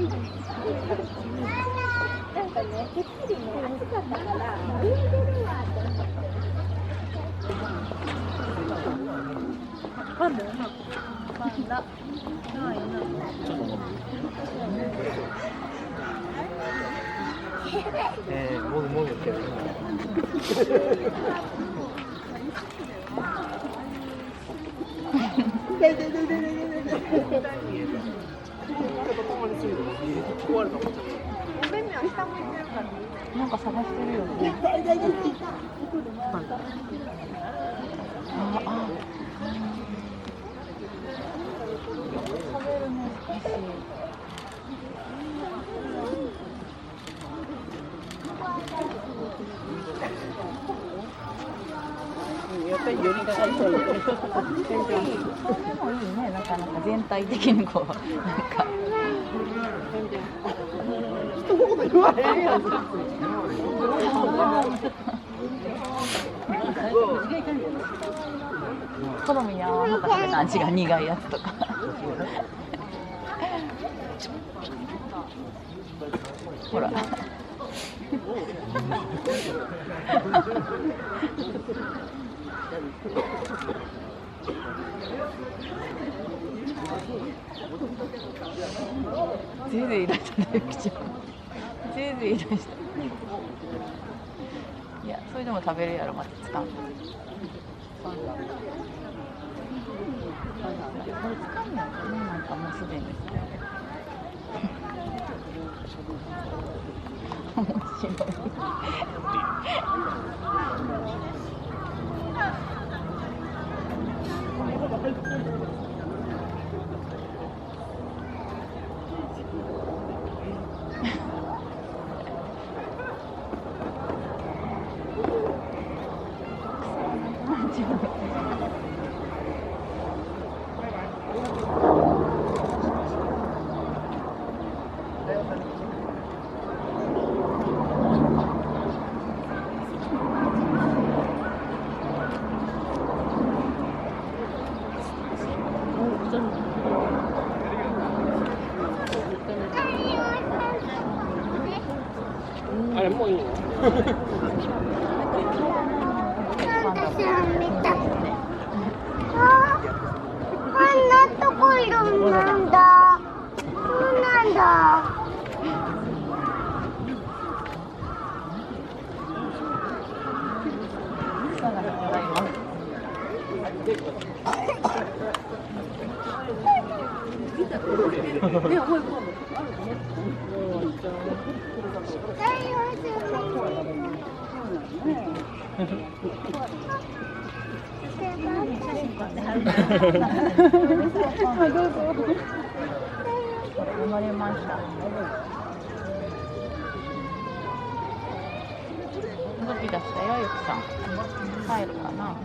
なんかね、てっきりね、暑かったから、泳いでるわって思って。パンダやな。パンダ。かわいいな。ちょっと飲む。もぐってる。なんか探してるよね。あ、食べるね、少し。やっぱり寄りが入ったり。そうでもいいね、なかなか全体的にこう、なんか。一言言わへんやん。好みに合わなかった味が苦いやつとか。ほら。ぜいぜい言い出したね、ゆきちゃん。ぜいぜい言い出した。いや、それでも食べるやろ、またつかん。これつかんのよね、なんかもうすでに。面白い。あれもういいの？こんなとこいるんなんだ。そうなんだ。生まれました。動き出したよ、ゆきさん。帰るかな。